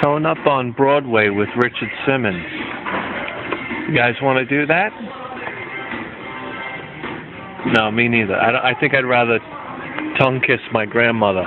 Tone Up on Broadway with Richard Simmons. You guys want to do that? No, me neither. I think I'd rather tongue kiss my grandmother.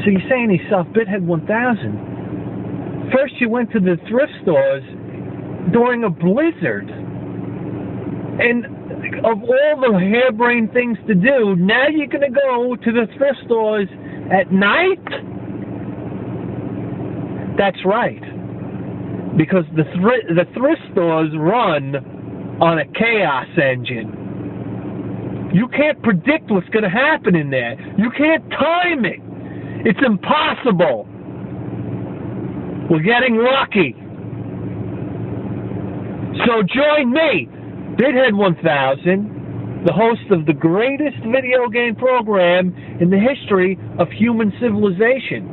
So you're saying he saw Bithead 1000. First you went to the thrift stores during a blizzard. And of all the harebrained things to do, now you're going to go to the thrift stores at night? That's right. Because the thrift stores run on a chaos engine. You can't predict what's going to happen in there. You can't time it. It's impossible. We're getting lucky. So join me, Bithead 1000, the host of the greatest video game program in the history of human civilization,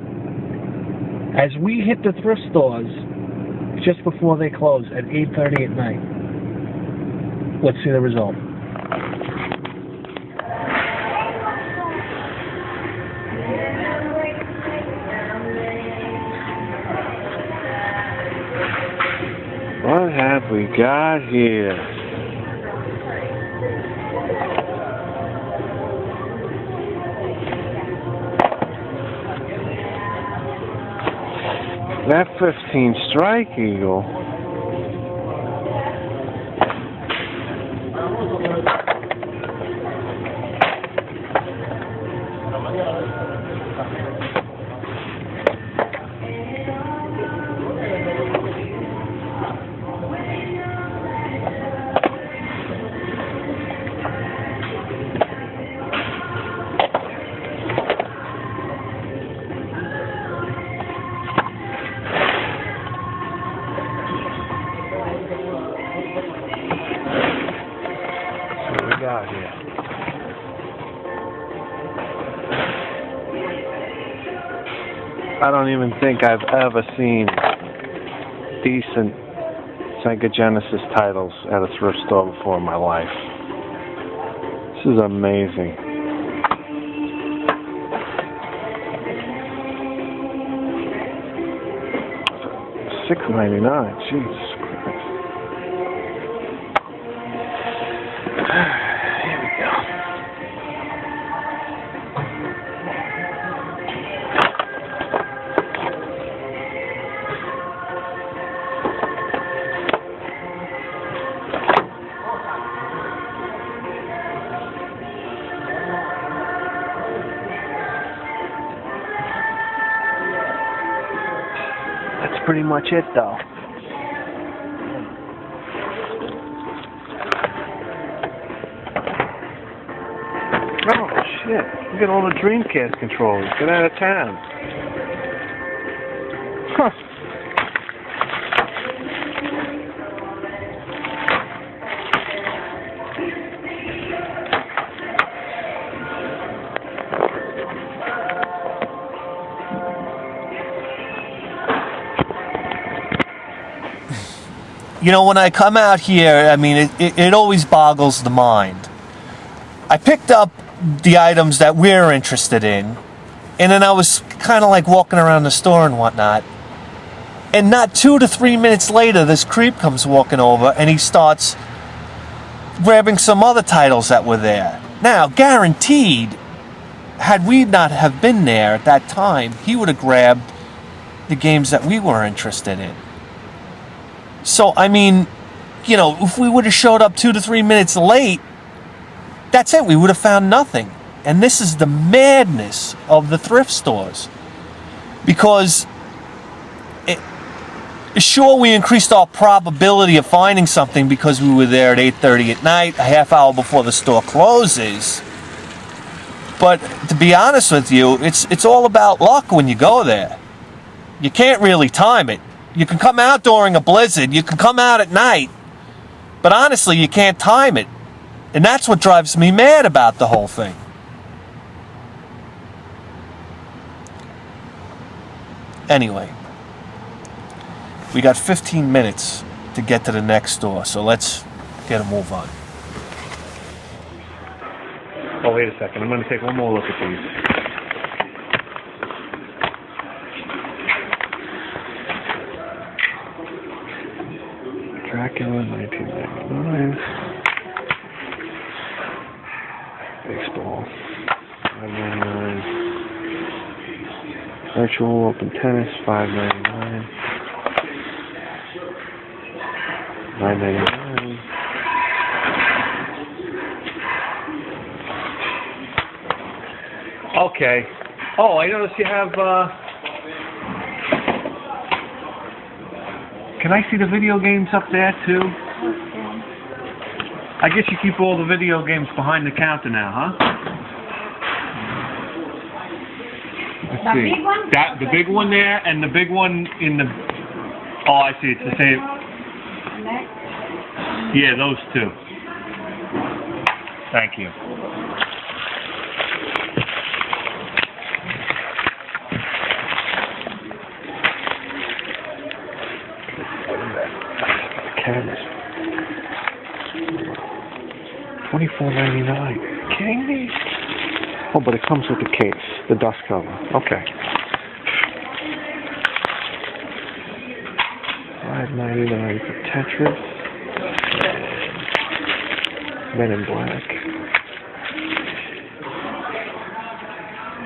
as we hit the thrift stores just before they close at 8:30 at night. Let's see the result. What have we got here? That 15 Strike Eagle. Out here. I don't even think I've ever seen decent Sega Genesis titles at a thrift store before in my life. This is amazing. $6.99. Jesus Christ. That's pretty much it, though. Oh, shit. Look at all the Dreamcast controllers. Get out of town. Huh. You know, when I come out here, I mean, it always boggles the mind. I picked up the items that we're interested in, and then I was kind of like walking around the store and whatnot, and not 2 to 3 minutes later, this creep comes walking over, and he starts grabbing some other titles that were there. Now, guaranteed, had we not have been there at that time, he would have grabbed the games that we were interested in. So, I mean, you know, if we would have showed up 2 to 3 minutes late, that's it. We would have found nothing. And this is the madness of the thrift stores. Because Sure, we increased our probability of finding something because we were there at 8:30 at night, a half hour before the store closes. But to be honest with you, it's all about luck when you go there. You can't really time it. You can come out during a blizzard, you can come out at night, but honestly, you can't time it. And that's what drives me mad about the whole thing. Anyway, we got 15 minutes to get to the next store, so let's get a move on. Oh, wait a second. I'm going to take one more look at these. Dracula, 1999. Baseball, $5.99. Virtual open tennis, $5.99. $9.99. Okay. Oh, I noticed you have, can I see the video games up there too? I guess you keep all the video games behind the counter now, huh? Let's see. Big one? The big one there and the big one in the, oh, I see, it's the same. Yeah, those two. Thank you. Cameras. $24.99. Kidding me? Oh, but it comes with the case, the dust cover. Okay. $5.99 for Tetris. Men in Black.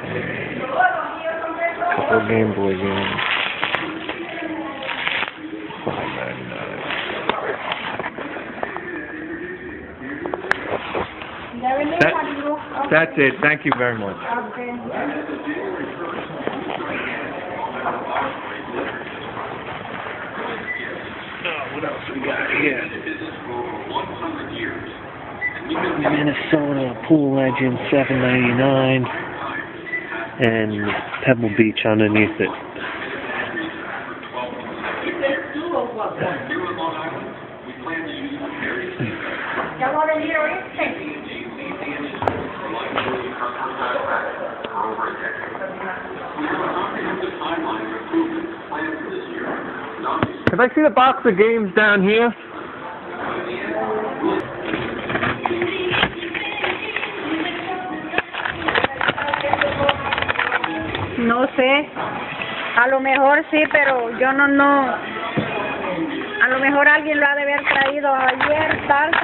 And a couple of Game Boy games. $5.99. That's it. Thank you very much. What else we got here? Minnesota Pool Legend, $7.99, and Pebble Beach underneath it. Can I see the box of games down here? No sé, a lo mejor sí, pero yo no, a lo mejor alguien lo ha de haber traído ayer, tarde.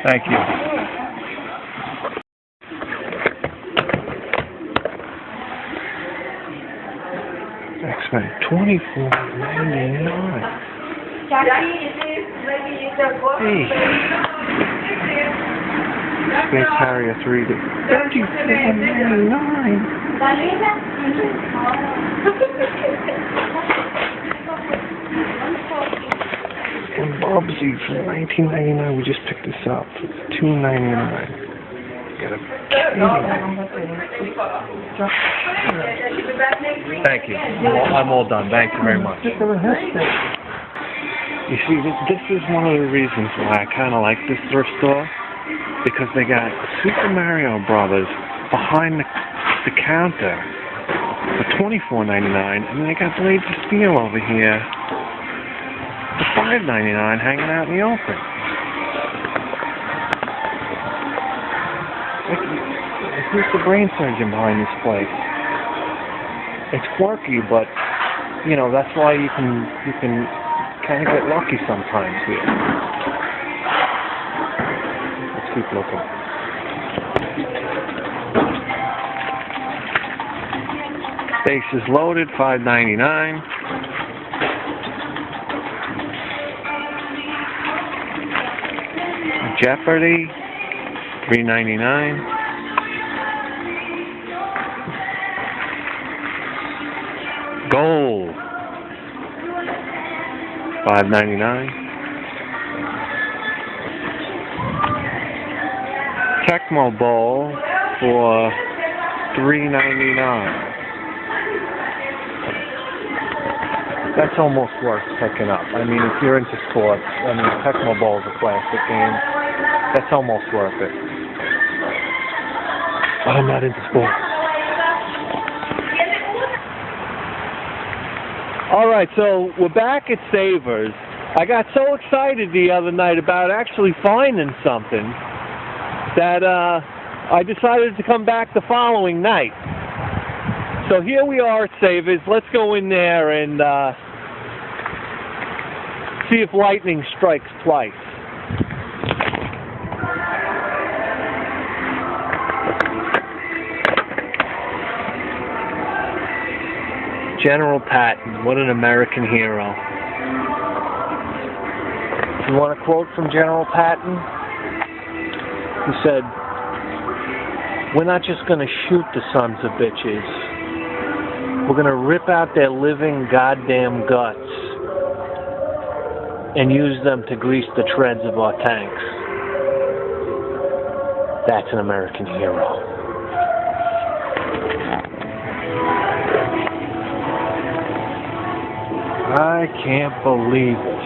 Thank you. X-Men, $24.99. Hey. Space Harrier 3D. $34.99. And Bubsy for $19.99. We just picked this up. It's $2.99. Got a Thank you. I'm all done. Thank you very much. You see, this is one of the reasons why I kind of like this thrift store, because they got Super Mario Brothers behind the counter for $24.99, and they got Blades of Steel over here for $5.99 hanging out in the open. Who's the brain surgeon behind this place? It's quirky, but you know that's why you can kind of get lucky sometimes here. Let's keep looking. Space is loaded, $5.99. Jeopardy, $3.99. Gold, $5.99. Tecmo Bowl for $3.99. That's almost worth picking up. I mean, if you're into sports, I mean, Tecmo Bowl is a classic game. That's almost worth it. But I'm not into sports. Alright, so we're back at Savers. I got so excited the other night about actually finding something that I decided to come back the following night. So here we are at Savers. Let's go in there and see if lightning strikes twice. General Patton, what an American hero. You want a quote from General Patton? He said, "We're not just going to shoot the sons of bitches. We're going to rip out their living goddamn guts and use them to grease the treads of our tanks." That's an American hero. I can't believe it.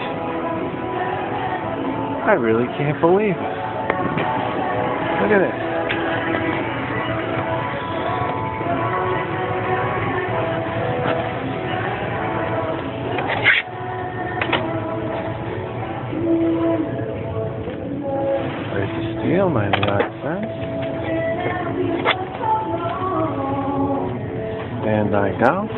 I really can't believe it. Look at this. Price of steel, 99 cents. Van Dyke Golf.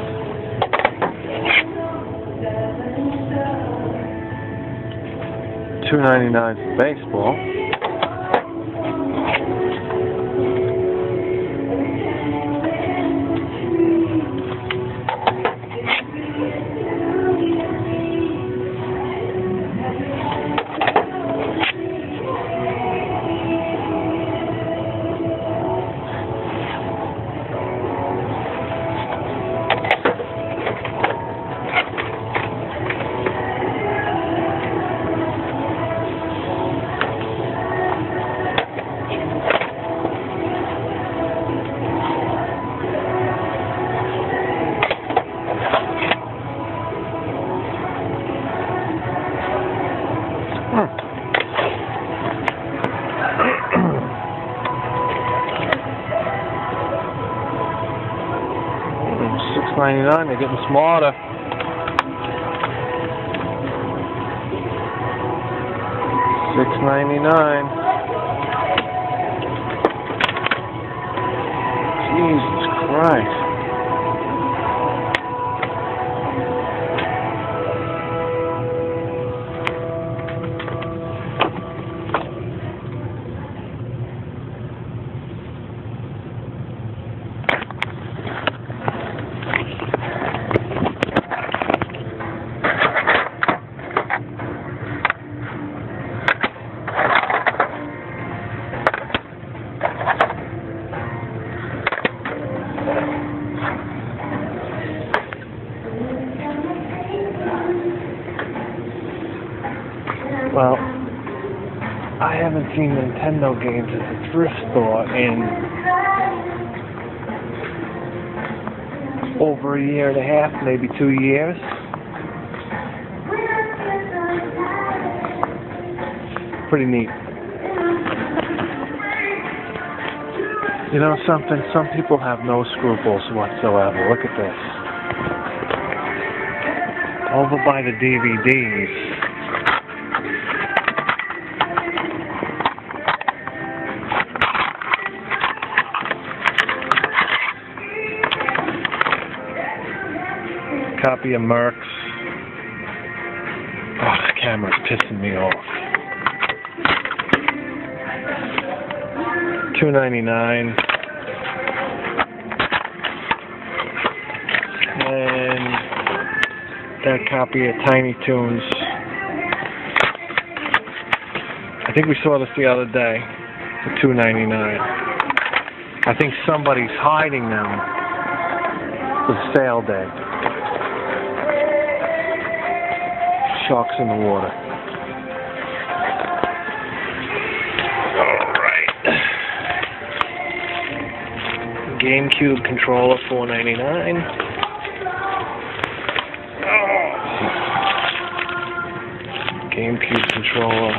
$2.99 for baseball. $6.99, they're getting smarter. $6.99. Jesus Christ. Well, I haven't seen Nintendo games at the thrift store in over a year and a half, maybe 2 years. Pretty neat. You know something? Some people have no scruples whatsoever. Look at this. Over by the DVDs. Copy of Mercs. Oh, the camera's pissing me off. $2.99. And that copy of Tiny Toons. I think we saw this the other day for $2.99. I think somebody's hiding them for sale day. Sharks in the water. Alright. GameCube controller, $4.99. GameCube controller.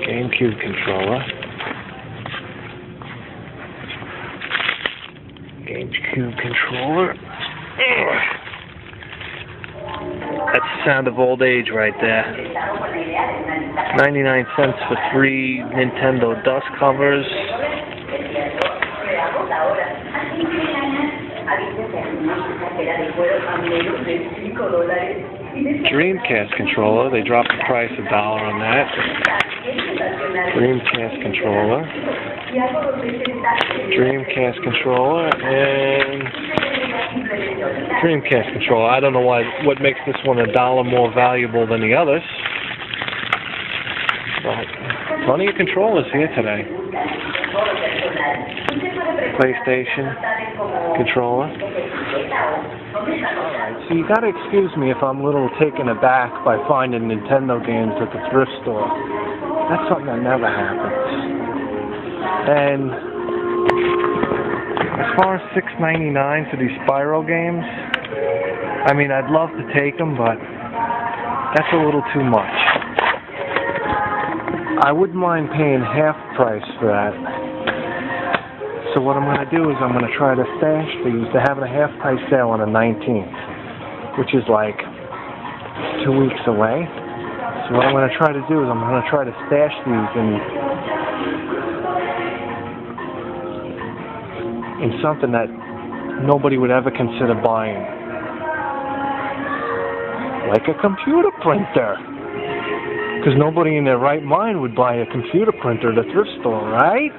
GameCube controller. GameCube controller. That's the sound of old age right there. 99 cents for 3 Nintendo dust covers. Dreamcast controller. They dropped the price $1 on that. Dreamcast controller. Dreamcast controller and Dreamcast controller. I don't know what makes this one $1 more valuable than the others. But plenty of controllers here today. PlayStation controller. Alright, so you gotta excuse me if I'm a little taken aback by finding Nintendo games at the thrift store. That's something that never happens. And as far as $6.99 for these Spyro games, I mean, I'd love to take them, but that's a little too much. I wouldn't mind paying half price for that. So what I'm going to do is I'm going to try to stash these. They're having a half price sale on the 19th, which is like 2 weeks away. So what I'm going to try to do is I'm going to try to stash these in something that nobody would ever consider buying. Like a computer printer. Because nobody in their right mind would buy a computer printer at a thrift store, right?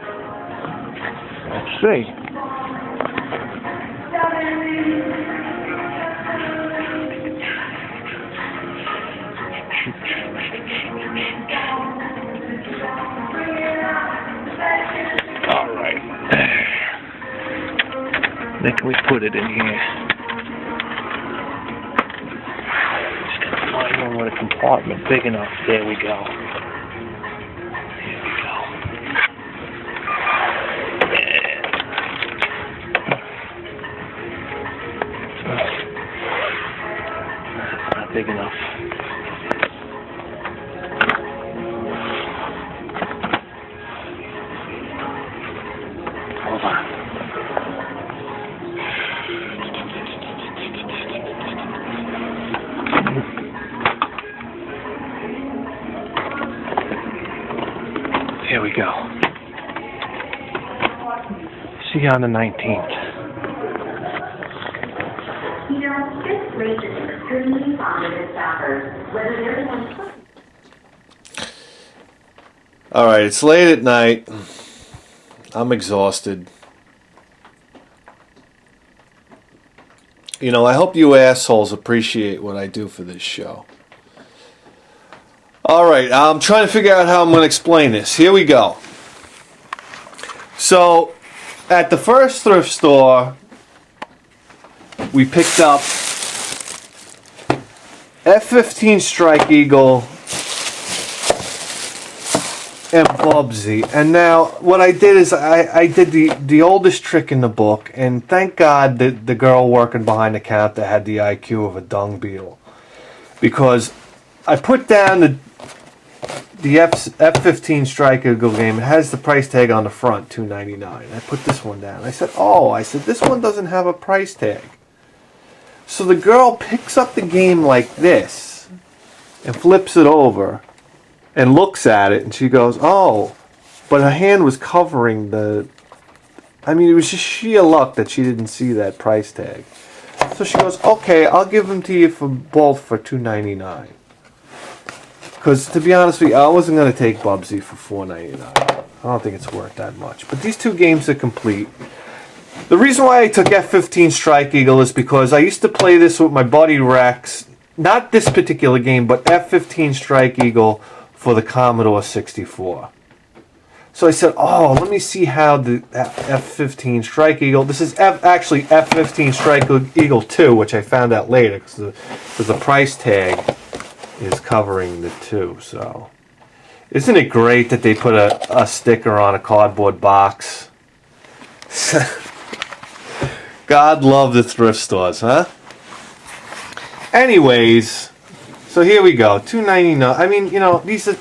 Let's see. All right. Then can we put it in here? Just gotta find one with a compartment big enough. There we go. Big enough. Hold on. Here we go. See you on the 19th. All right, it's late at night. I'm exhausted. You know, I hope you assholes appreciate what I do for this show. All right, I'm trying to figure out how I'm going to explain this. Here we go. So, at the first thrift store, we picked up F-15 Strike Eagle and Bubsy. And now what I did is I did the oldest trick in the book, and thank God that the girl working behind the counter had the IQ of a dung beetle, because I put down the F-15 Strike Eagle game. It has the price tag on the front, $2.99. I put this one down. I said, this one doesn't have a price tag. So the girl picks up the game like this and flips it over and looks at it, and she goes, oh, but her hand was covering the... I mean, it was just sheer luck that she didn't see that price tag. So she goes, okay, I'll give them to you for both for $2.99. Because to be honest with you, I wasn't going to take Bubsy for $4.99. I don't think it's worth that much. But these two games are complete. The reason why I took F-15 Strike Eagle is because I used to play this with my buddy Rex. Not this particular game, but F-15 Strike Eagle for the Commodore 64. So I said, oh, let me see how the F-15 Strike Eagle... This is actually F-15 Strike Eagle 2, which I found out later because the price tag is covering the 2. So, isn't it great that they put a sticker on a cardboard box? God love the thrift stores, huh? Anyways, so here we go, $2.99. I mean, you know, these are...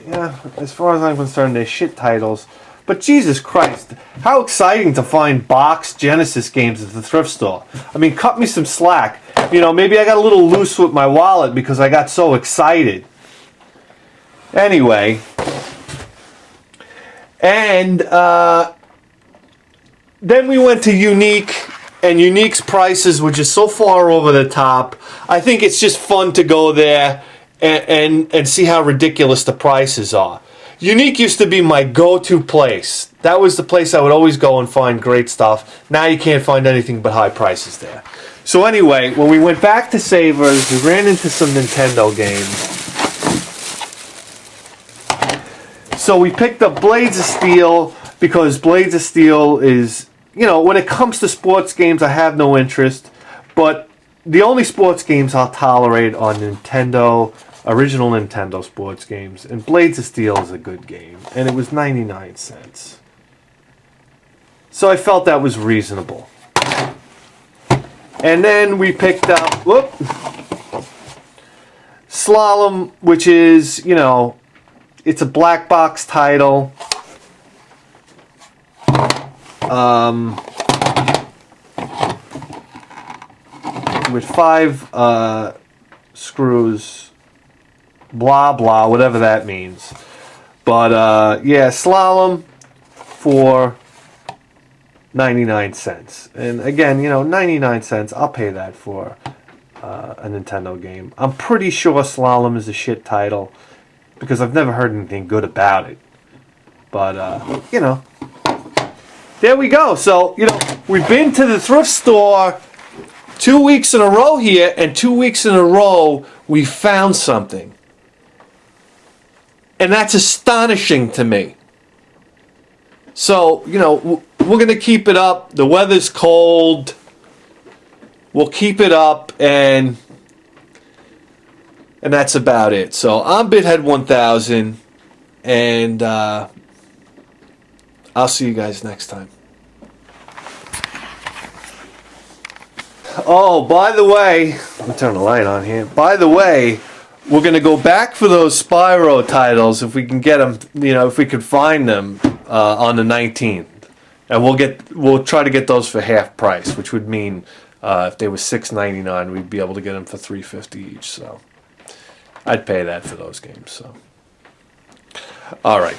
Yeah, as far as I'm concerned, they're shit titles. But Jesus Christ, how exciting to find boxed Genesis games at the thrift store. I mean, cut me some slack. You know, maybe I got a little loose with my wallet because I got so excited. Anyway. And then we went to Unique. And Unique's prices were just so far over the top. I think it's just fun to go there and see how ridiculous the prices are. Unique used to be my go-to place. That was the place I would always go and find great stuff. Now you can't find anything but high prices there. So anyway, when we went back to Savers, we ran into some Nintendo games. So we picked up Blades of Steel because Blades of Steel is, you know, when it comes to sports games, I have no interest. But the only sports games I'll tolerate are Nintendo, original Nintendo sports games. And Blades of Steel is a good game. And it was 99 cents. So I felt that was reasonable. And then we picked up, Slalom, which is, you know, it's a black box title. With 5 screws, blah blah, whatever that means. But yeah, Slalom for 99 cents. And again, you know, 99 cents, I'll pay that for a Nintendo game. I'm pretty sure Slalom is a shit title because I've never heard anything good about it. But you know, there we go. So, you know, we've been to the thrift store 2 weeks in a row here, and 2 weeks in a row we found something. And that's astonishing to me. So, you know, we're going to keep it up. The weather's cold. We'll keep it up, and that's about it. So, I'm Bithead 1000, and I'll see you guys next time. Oh, by the way, let me turn the light on here. By the way, we're going to go back for those Spyro titles if we can get them, you know, if we could find them on the 19th. And we'll try to get those for half price, which would mean if they were $6.99, we'd be able to get them for $3.50 each. So I'd pay that for those games. So, all right.